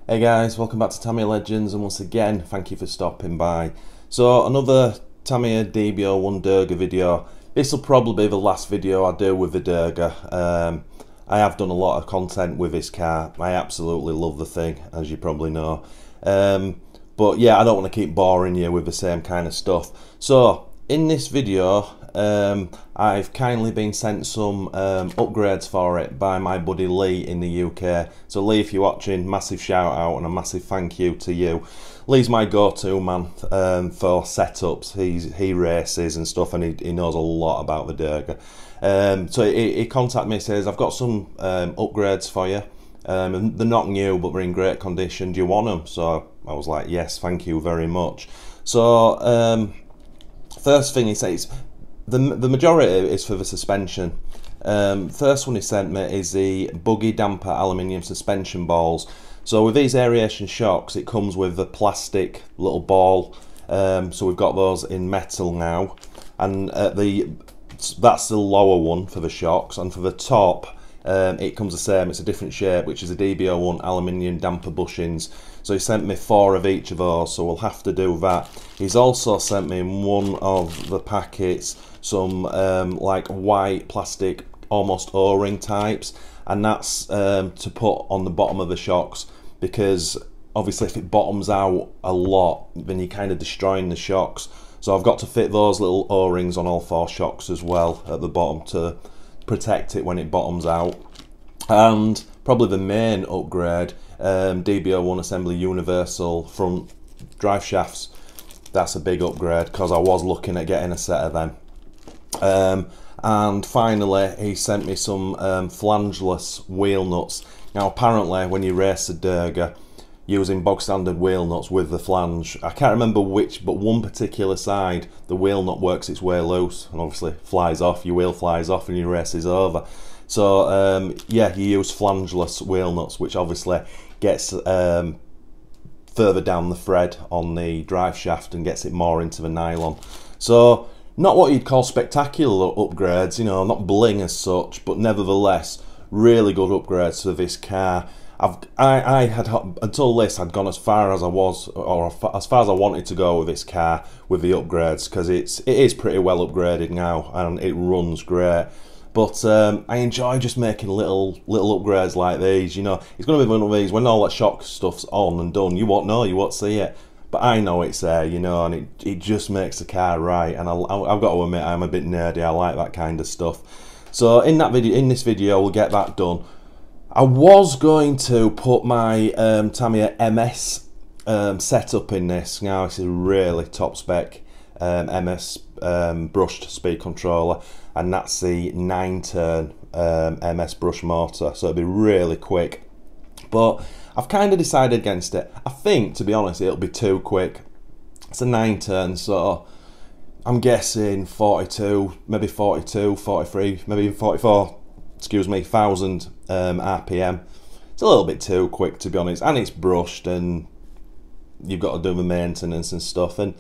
Hey guys, welcome back to Tamiya Legends, and once again, thank you for stopping by. So, another Tamiya DB01 Durga video. This will probably be the last video I do with the Durga. I have done a lot of content with this car. I absolutely love the thing, as you probably know. But yeah, I don't want to keep boring you with the same kind of stuff. So, in this video, I've kindly been sent some upgrades for it by my buddy Lee in the UK. So Lee, if you're watching, massive shout out and a massive thank you to you. Lee's my go-to man for setups. He races and stuff, and he knows a lot about the Durga. So he contacted me and says, I've got some upgrades for you. And they're not new, but they're in great condition. Do you want them? So I was like, yes, thank you very much. So first thing he says, the majority is for the suspension. First one he sent me is the Buggy damper aluminium suspension balls. So with these aeration shocks, it comes with a plastic little ball. So we've got those in metal now, and that's the lower one for the shocks, and for the top, it comes the same. It's a different shape, which is a DB01 aluminium damper bushings. So he sent me 4 of each of those, so we'll have to do that. He's also sent me in one of the packets some like white plastic, almost O-ring types, and that's to put on the bottom of the shocks, because obviously if it bottoms out a lot, then you're kind of destroying the shocks. So I've got to fit those little O-rings on all 4 shocks as well at the bottom to protect it when it bottoms out. And probably the main upgrade, DB01 assembly universal front drive shafts. That's a big upgrade, because I was looking at getting a set of them. And finally he sent me some flangeless wheel nuts. Now apparently when you race a Durga using bog standard wheel nuts with the flange, I can't remember which, but one particular side, the wheel nut works its way loose and obviously flies off, your wheel flies off and your race is over. So yeah, you use flangeless wheel nuts, which obviously gets further down the thread on the drive shaft and gets it more into the nylon. So not what you'd call spectacular upgrades, you know, not bling as such, but nevertheless really good upgrades to this car. I had, until this, I'd gone as far as I was, or as far as I wanted to go with this car with the upgrades, because it is pretty well upgraded now and it runs great. But I enjoy just making little upgrades like these. You know, it's going to be one of these, when all that shock stuff's on and done, you won't know, you won't see it. But I know it's there, you know, and it just makes the car right. And I've got to admit, I'm a bit nerdy. I like that kind of stuff. So in this video, we'll get that done. I was going to put my Tamiya MS setup in this. Now this is a really top spec MS brushed speed controller, and that's the 9-turn MS brush motor, so it'll be really quick. But I've kind of decided against it. I think, to be honest, it'll be too quick. It's a 9-turn, so I'm guessing 42, maybe 42, 43, maybe even 44, excuse me, 1000 RPM. It's a little bit too quick, to be honest, and it's brushed and you've got to do the maintenance and stuff, and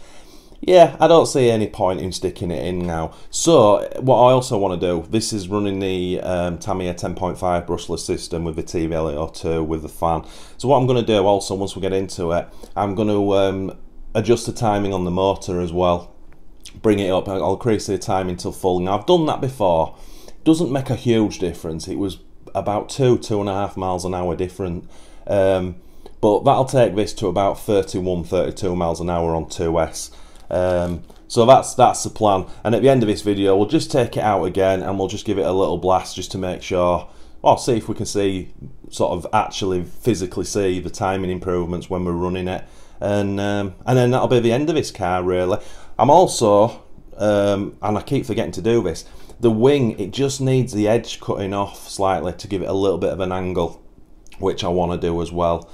yeah, I don't see any point in sticking it in now. So what I also want to do, this is running the Tamiya 10.5 brushless system with the TVLO2 with the fan. So what I'm going to do also, once we get into it, I'm going to adjust the timing on the motor as well. Bring it up, I'll increase the timing till full. Now I've done that before. It doesn't make a huge difference. It was about 2.5 miles an hour different. But that'll take this to about 31, 32 miles an hour on 2S. So that's the plan, and at the end of this video we'll just take it out again and we'll just give it a little blast just to make sure, well, see if we can see, sort of actually physically see the timing improvements when we're running it, and then that'll be the end of this car really. I'm also and I keep forgetting to do this, the wing, it just needs the edge cutting off slightly to give it a little bit of an angle, which I want to do as well.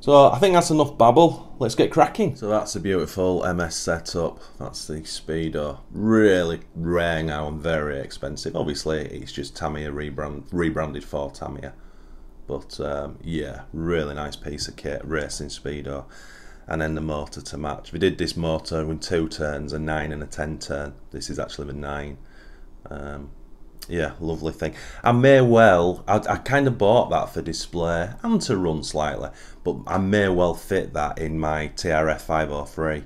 So I think that's enough babble, let's get cracking. So that's a beautiful MS setup, that's the Speedo. Really rare now and very expensive. Obviously it's just Tamiya rebranded for Tamiya. But yeah, really nice piece of kit, racing Speedo. And then the motor to match. We did this motor with 2 turns, a 9 and a 10 turn. This is actually the 9. Yeah, lovely thing. I may well, I kind of bought that for display and to run slightly, but I may well fit that in my TRF 503.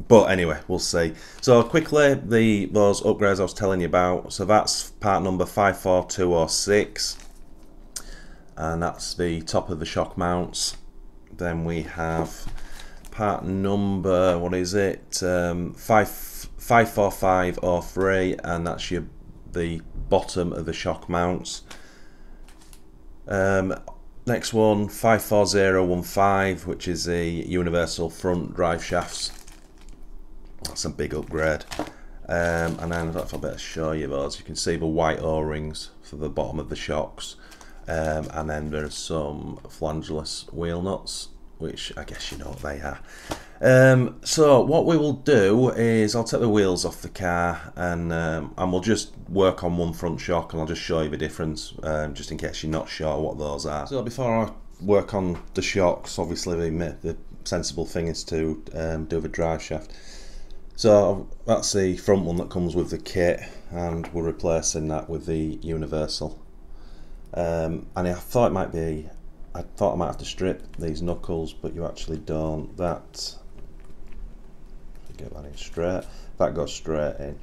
But anyway, we'll see. So quickly, those upgrades I was telling you about. So that's part number 54206, and that's the top of the shock mounts. Then we have part number, what is it? 54503, and that's the bottom of the shock mounts. Next one, 54015, which is the universal front drive shafts. That's a big upgrade. And then I don't know if I better show you those. You can see the white O-rings for the bottom of the shocks. And then there's some flangeless wheel nuts, which I guess you know what they are. So what we will do is I'll take the wheels off the car, and we'll just work on one front shock, and I'll just show you the difference, just in case you're not sure what those are. So before I work on the shocks, obviously the sensible thing is to do the drive shaft. So that's the front one that comes with the kit, and we're replacing that with the universal. And I thought I might have to strip these knuckles, but you actually don't. That, get that in straight, that goes straight in.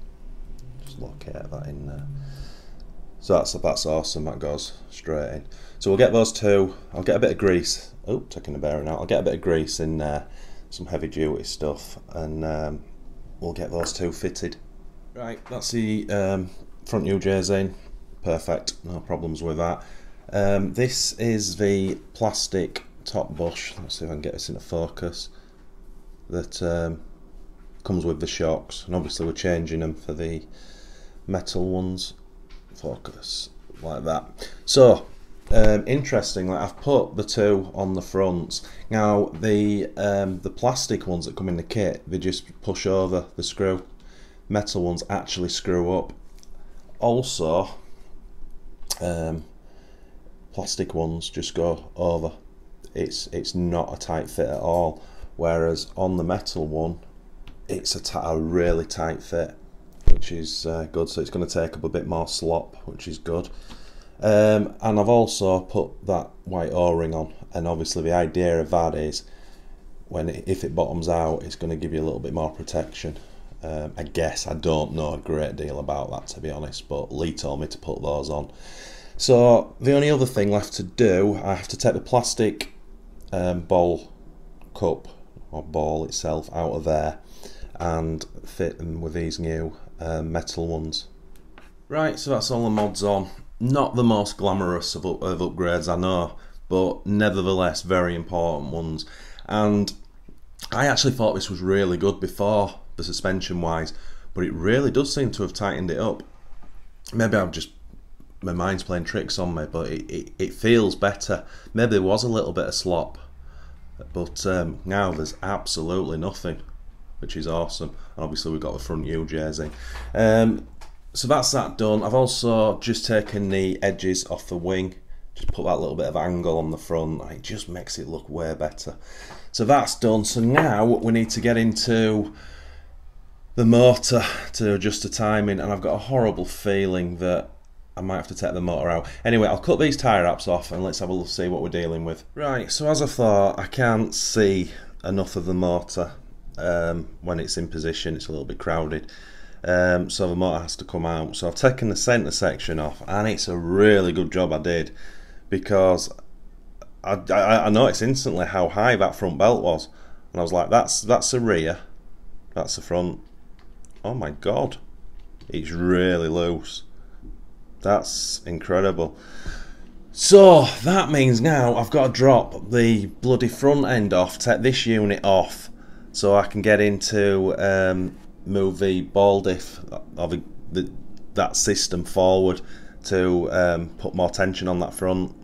Just locate that in there. So that's awesome, that goes straight in. So we'll get those two. I'll get a bit of grease. Oh, taking the bearing out. I'll get a bit of grease in there, some heavy duty stuff, and we'll get those two fitted. Right, that's the front UJs in. Perfect, no problems with that. This is the plastic top bush. Let's see if I can get this into focus. That comes with the shocks, and obviously we're changing them for the metal ones. Focus like that. So interestingly, I've put the two on the fronts. Now the plastic ones that come in the kit, they just push over the screw. Metal ones actually screw up. Also, plastic ones just go over. It's not a tight fit at all, whereas on the metal one it's a really tight fit, which is good. So it's going to take up a bit more slop, which is good. And I've also put that white O-ring on, and obviously the idea of that is if it bottoms out, it's going to give you a little bit more protection. I guess I don't know a great deal about that, to be honest, but Lee told me to put those on. So the only other thing left to do, I have to take the plastic bowl cup or ball itself out of there and fit them with these new metal ones. Right, so that's all the mods on. Not the most glamorous of upgrades, I know, but nevertheless very important ones. And I actually thought this was really good before, the suspension wise, but it really does seem to have tightened it up. Maybe my mind's playing tricks on me, but it feels better. Maybe there was a little bit of slop, but now there's absolutely nothing, which is awesome. And obviously we've got the front UJs in. So that's that done. I've also just taken the edges off the wing, just put that little bit of angle on the front, and it just makes it look way better. So that's done. So now we need to get into the motor to adjust the timing, and I've got a horrible feeling that I might have to take the motor out. Anyway, I'll cut these tyre wraps off and let's have a look, see what we're dealing with. Right, so as I thought, I can't see enough of the motor when it's in position. It's a little bit crowded. So the motor has to come out. So I've taken the centre section off, and it's a really good job I did, because I noticed instantly how high that front belt was, and I was like, that's the rear, that's the front. Oh my god, it's really loose. That's incredible. So that means now I've got to drop the bloody front end off, take this unit off, so I can get into move the ball diff of that system forward to put more tension on that front.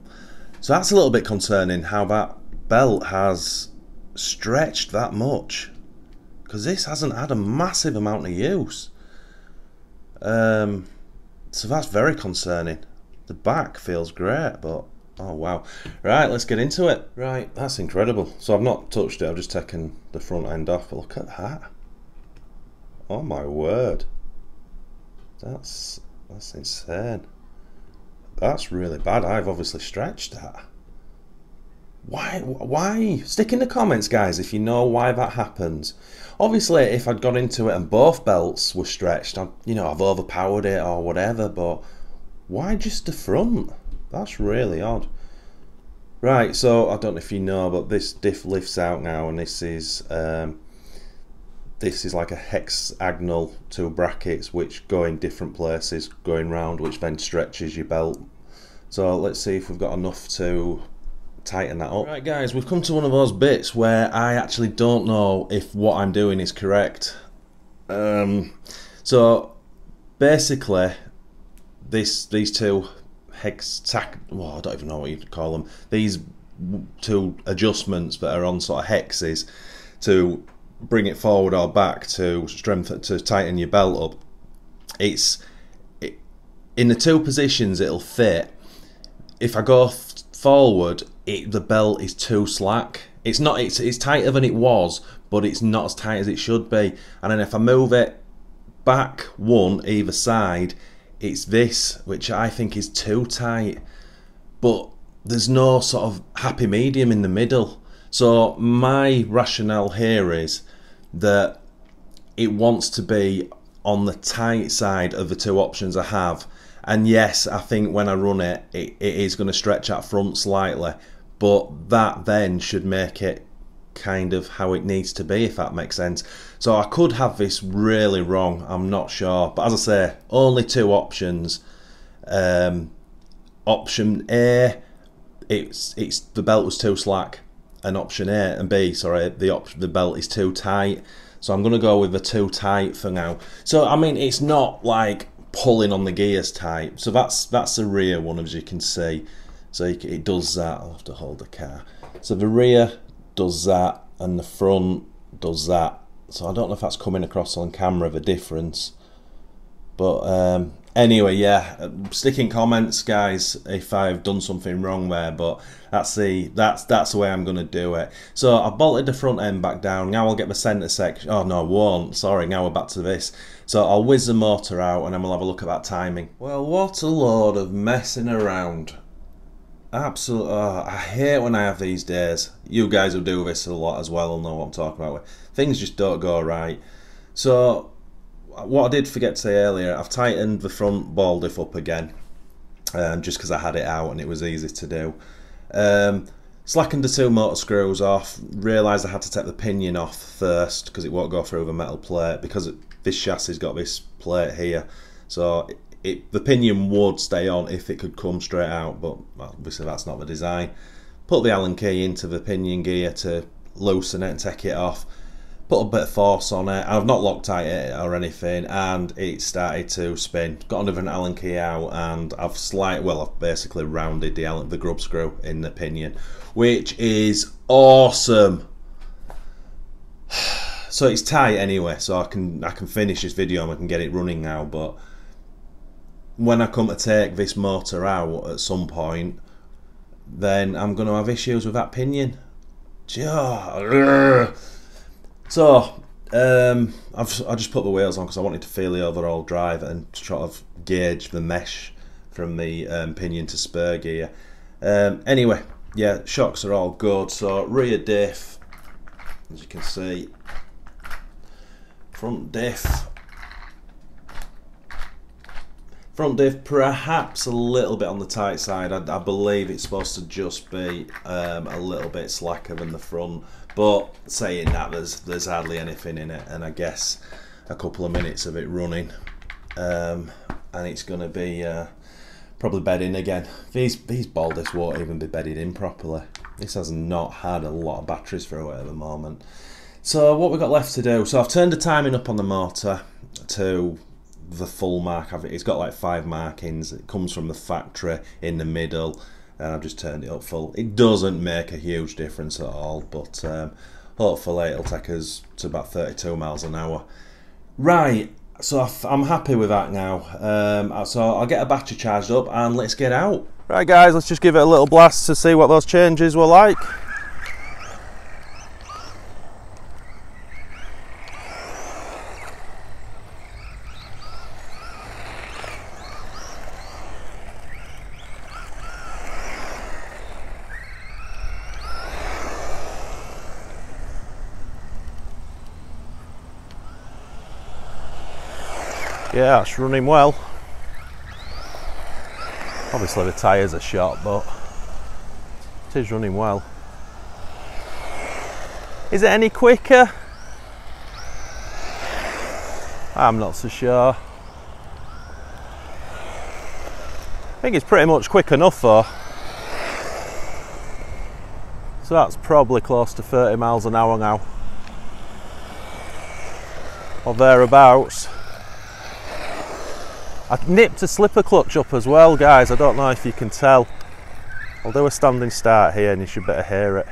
So that's a little bit concerning, how that belt has stretched that much, because this hasn't had a massive amount of use. So that's very concerning. The back feels great, but oh wow. Right, let's get into it. Right, that's incredible. So I've not touched it, I've just taken the front end off, but look at that. Oh my word. That's insane. That's really bad. I've obviously stretched that. Why? Stick in the comments, guys, if you know why that happens. Obviously, if I'd gone into it and both belts were stretched, I've overpowered it or whatever, but why just the front? That's really odd. Right, so I don't know if you know, but this diff lifts out now, and this is like a hexagonal 2 brackets which go in different places going round, which then stretches your belt. So let's see if we've got enough to tighten that up. Right guys, we've come to one of those bits where I actually don't know if what I'm doing is correct. So basically these two I don't even know what you'd call them, these 2 adjustments that are on sort of hexes to bring it forward or back to tighten your belt up, in the 2 positions it'll fit. If I go forward, the belt is too slack. It's tighter than it was, but it's not as tight as it should be. And then if I move it back 1 either side, it's this, which I think is too tight. But there's no sort of happy medium in the middle. So my rationale here is that it wants to be on the tight side of the 2 options I have. And yes, I think when I run it, it is going to stretch out front slightly, but that then should make it kind of how it needs to be, if that makes sense. So I could have this really wrong, I'm not sure. But as I say, only 2 options. Option A, the belt was too slack, and option A and B, sorry, the belt is too tight. So I'm going to go with the too tight for now. So I mean, it's not like pulling on the gears tight. So that's the rear one, as you can see. So it does that. I'll have to hold the car. So the rear does that, and the front does that. So I don't know if that's coming across on camera, the difference. But anyway, yeah, stick in comments, guys, if I've done something wrong there. But that's the way I'm going to do it. So I've bolted the front end back down. Now I'll get the centre section. Oh no, I won't. Sorry. Now we're back to this. So I'll whiz the motor out, and then we'll have a look at that timing. Well, what a load of messing around. Absolutely. Oh, I hate when I have these days. You guys who do this a lot as well will know what I'm talking about. Things just don't go right. So what I did forget to say earlier, I've tightened the front ball diff up again, just because I had it out and it was easy to do. Slackened the 2 motor screws off, realised I had to take the pinion off first because it won't go through the metal plate, because this chassis's got this plate here. So the pinion would stay on if it could come straight out, but obviously that's not the design. Put the Allen key into the pinion gear to loosen it and take it off. Put a bit of force on it. I've not Loctite it or anything, and it started to spin. Got another Allen key out, and I've basically rounded the grub screw in the pinion, which is awesome. So it's tight anyway, so I can finish this video and I can get it running now. But when I come to take this motor out at some point, then I'm going to have issues with that pinion. So I just put the wheels on because I wanted to feel the overall drive and sort of gauge the mesh from the pinion to spur gear. Anyway, yeah, shocks are all good. So rear diff, as you can see, front diff perhaps a little bit on the tight side. I believe it's supposed to just be a little bit slacker than the front, but saying that, there's hardly anything in it, and I guess a couple of minutes of it running, and it's going to be probably bedding again. These ball diffs won't even be bedded in properly. This has not had a lot of batteries through it at the moment. So what we've got left to do, so I've turned the timing up on the motor to the full mark. It's got like 5 markings. It comes from the factory in the middle, and I've just turned it up full. It doesn't make a huge difference at all, but hopefully it'll take us to about 32 miles an hour. Right, so I'm happy with that now. So I'll get a battery charged up and let's get out. Right guys, let's just give it a little blast to see what those changes were like. Yeah, it's running well. Obviously the tyres are shot, but it is running well. Is it any quicker? I'm not so sure. I think it's pretty much quick enough though. So that's probably close to 30 miles an hour now, or thereabouts. I nipped a slipper clutch up as well, guys. I don't know if you can tell. I'll do a standing start here and you should better hear it.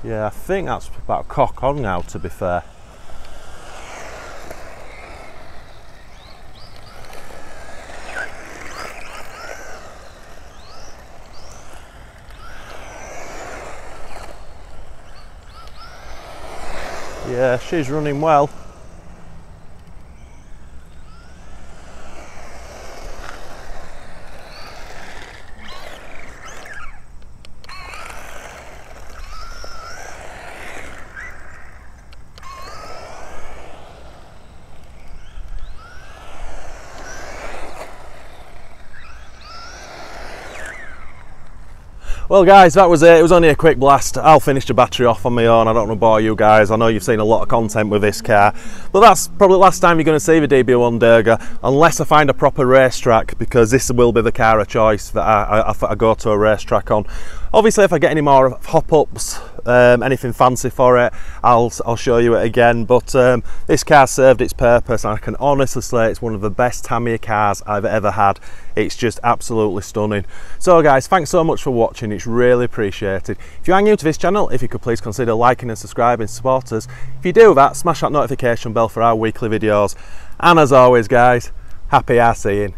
Yeah, I think that's about cock on now, to be fair. Yeah, she's running well. Well guys, that was it. It was only a quick blast. I'll finish the battery off on my own. I don't want to bore you guys. I know you've seen a lot of content with this car, but that's probably the last time you're going to see the DB01 Durga, unless I find a proper racetrack, because this will be the car of choice that I go to a racetrack on. Obviously, if I get any more hop-ups, anything fancy for it, I'll show you it again. But this car served its purpose, and I can honestly say it's one of the best Tamiya cars I've ever had. It's just absolutely stunning. So guys, thanks so much for watching. It's really appreciated. If you are new to this channel, if you could please consider liking and subscribing, support us. If you do that, smash that notification bell for our weekly videos. And as always guys, happy RCing.